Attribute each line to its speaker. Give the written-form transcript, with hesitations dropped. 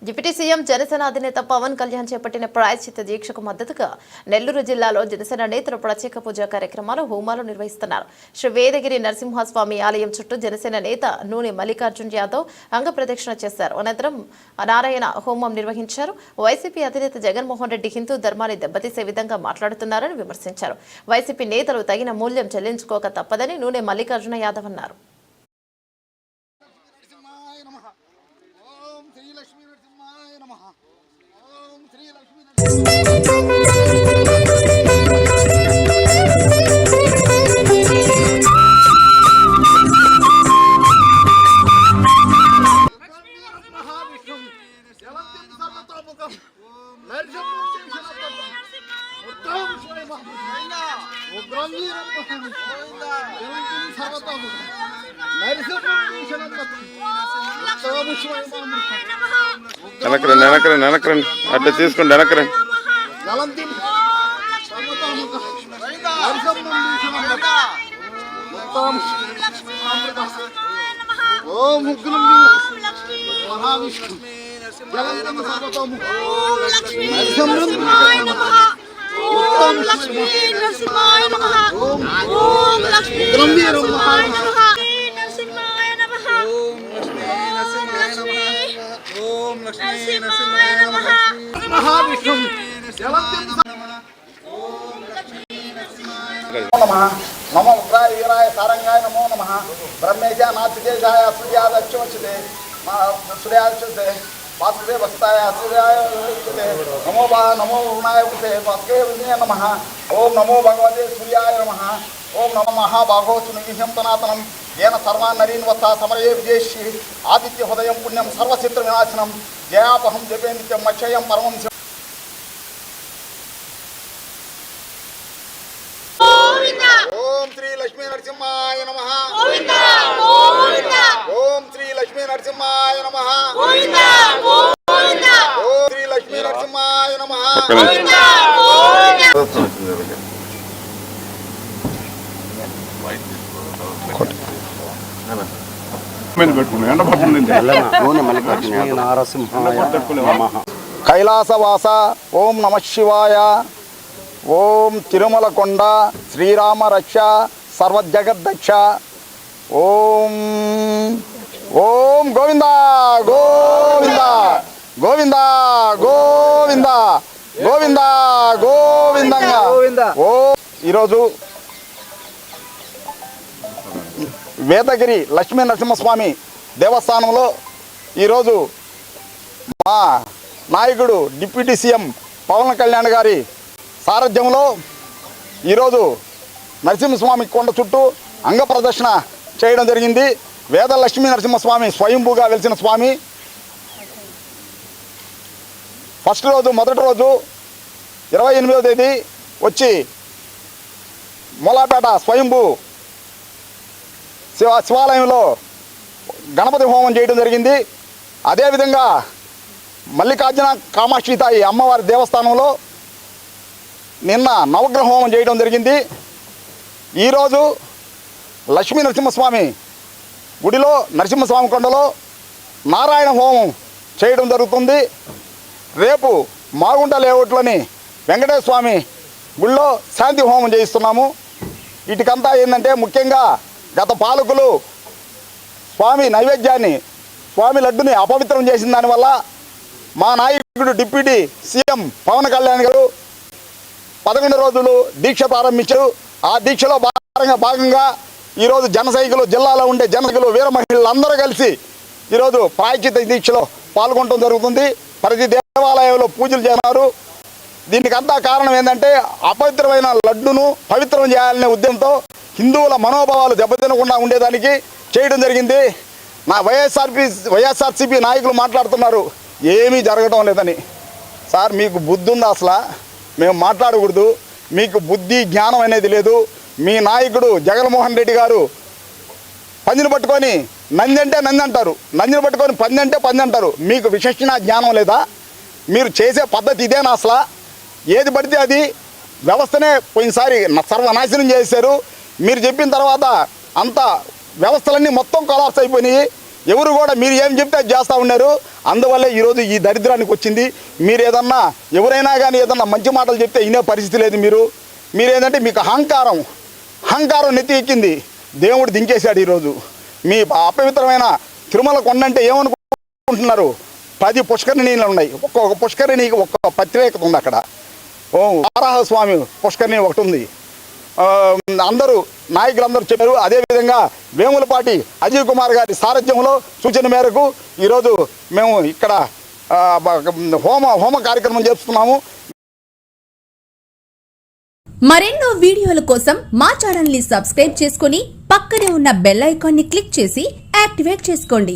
Speaker 1: Deputy CM Janasena అధినేత పవన్ కళ్యాణ్ చేపట్టిన ప్రాయశ్చిత్త దీక్షకు మద్దతుగా నెల్లూరు జిల్లాలో జనసేన నేతలు ప్రత్యేక పూజా కార్యక్రమాలు హోమాలు నిర్వహిస్తున్నారు. శ్రీ వేదగిరి నరసింహస్వామి ఆలయం చుట్టూ జనసేన నేత నూనె మల్లికార్జున్ యాదవ్ అంగ ప్రదక్షిణ చేశారు. అనంతరం నారాయణ హోమం నిర్వహించారు. వైసీపీ అధినేత జగన్మోహన్ రెడ్డి హిందూ ధర్మాన్ని దెబ్బతీసే విధంగా మాట్లాడుతున్నారని విమర్శించారు. వైసీపీ నేతలు తగిన మూల్యం చెల్లించుకోక తప్పదని నూనె మల్లికార్జున యాదవ్ అన్నారు.
Speaker 2: వెనకరండి అట్లా తీసుకోండి. వెనకరండి.
Speaker 3: नमो उग्राय वीराय सारंगाय नमो नमः ब्रह्मेशाय नाथकेशाय सूर्यादक्षवचते सूर्यादक्षते वासुदेव वस्ताय सूर्याय नमो रुणाय उते वासुदेवाय नमः ओम नमो भगवते सूर्याय नमः ओम नमो महाबाहो सुनिहिं तनातनं येन सर्वान् नरीन् वत्सा समरये विजेष्यि आदित्य हृदयं पुण्यं सर्वचित्र विनाशनं जयापहं जपे नित्यं मक्षयं परमं ओम श्री लक्ष्मी नरसिंहाय नमः गोविंदा गोविंदा ओम श्री लक्ष्मी नरसिंहाय नमः गोविंदा गोविंदा ओम श्री लक्ष्मी नरसिंहाय नमः गोविंदा गोविंदा कैलासवास ओम नमः शिवाय ओम तिरुमल कोंड श्रीराम रक्ष सर्वजगद्दक्ष ओम ओम गोविंदा गोविंदा गोविंदा गोविंदा गोविंदा गोविंदा ओ ఈరోజు వేదగిరి లక్ష్మీ నరసింహస్వామి దేవస్థానంలో ఈరోజు మా నాయకుడు డిప్యూటీ సీఎం పవన్ కళ్యాణ్ గారి సారథ్యంలో ఈరోజు నరసింహస్వామి కొండ చుట్టూ అంగ ప్రదర్శన చేయడం జరిగింది. వేద లక్ష్మీ నరసింహస్వామి స్వయంభూగా వెలిసిన స్వామి. ఫస్ట్ రోజు మొదటి రోజు 28వ తేదీ వచ్చి మూలాపేట స్వయంభూ శివాలయంలో గణపతి హోమం చేయడం జరిగింది. అదేవిధంగా మల్లికార్జున కామాక్షి తాయి అమ్మవారి దేవస్థానంలో నిన్న నవగ్రహ హోమం చేయడం జరిగింది. ఈరోజు లక్ష్మీ నరసింహస్వామి గుడిలో నరసింహస్వామి కొండలో నారాయణ హోమం చేయడం జరుగుతుంది. రేపు మాగుంట లేఅవుట్లోని వెంకటేశ్వర స్వామి గుడిలో శాంతి హోమం చేయిస్తున్నాము. వీటికంతా ఏంటంటే ముఖ్యంగా గత పాలకులు స్వామి నైవేద్యాన్ని స్వామి లడ్డుని అపవిత్రం చేసిన దానివల్ల మా నాయకుడు డిప్యూటీ సీఎం పవన్ కళ్యాణ్ గారు 11 రోజులు దీక్ష ప్రారంభించారు. ఆ దీక్షలో భాగంగా ఈరోజు జనసైనికులు జిల్లాలో ఉండే జనసైనికులు వీర మహిళలు అందరూ కలిసి ఈరోజు ప్రాయశ్చిత్త దీక్షలో పాల్గొనడం జరుగుతుంది. ప్రతి దేవాలయంలో పూజలు చేస్తున్నారు. దీనికి అంతా కారణం ఏంటంటే అపవిత్రమైన లడ్డును పవిత్రం చేయాలనే ఉద్యమంతో హిందువుల మనోభావాలు దెబ్బతినకుండా ఉండేదానికి చేయడం జరిగింది. నా వైఎస్ఆర్సీపీ నాయకులు మాట్లాడుతున్నారు ఏమీ జరగడం లేదని. సార్ మీకు బుద్ధి ఉందా? అసలు మేము మాట్లాడకూడదు. మీకు బుద్ధి జ్ఞానం అనేది లేదు. మీ నాయకుడు జగన్మోహన్ రెడ్డి గారు పందిని పట్టుకొని నంది అంటే నంది అంటారు, నందిని పట్టుకొని పంది అంటే పంది అంటారు. మీకు విచక్షణ జ్ఞానం లేదా? మీరు చేసే పద్ధతి ఇదేనా? అసలు ఏది పడితే అది వ్యవస్థనే పోయినసారి సర్వనాశనం చేశారు. మీరు చెప్పిన తర్వాత అంతా వ్యవస్థలన్నీ మొత్తం కొలాప్స్ అయిపోయినాయి. ఎవరు కూడా మీరు ఏం చెప్తే అది చేస్తూ ఉన్నారు. అందువల్లే ఈరోజు ఈ దరిద్రానికి వచ్చింది. మీరు ఏదన్నా ఎవరైనా కానీ ఏదన్నా మంచి మాటలు చెప్తే వినే పరిస్థితి లేదు. మీరు ఏంటంటే మీకు అహంకారం నెత్తి ఎక్కింది. దేవుడు దించేశాడు ఈరోజు. మీ అపవిత్రమైన తిరుమల కొండంటే ఏమనుకుంటున్నారు? 10 పుష్కరిణీలు ఉన్నాయి. ఒక్కొక్క పుష్కరిణికి ఒక్కొక్క ప్రత్యేకత ఉంది. అక్కడ వారాహస్వామి పుష్కరిణి ఒకటి ఉంది. అందరూ నాయకులందరూ చెప్పారు. అదేవిధంగా వేములపాటి అజయ్ కుమార్ గారి సారథ్యంలో సూచన మేరకు ఈరోజు మేము ఇక్కడ హోమ కార్యక్రమం చేస్తున్నాము.
Speaker 4: మరెన్నో వీడియోల కోసం మా ఛానల్ ని సబ్స్క్రైబ్ చేసుకుని పక్కనే ఉన్న బెల్ ఐకాన్ ని క్లిక్ చేసి యాక్టివేట్ చేసుకోండి.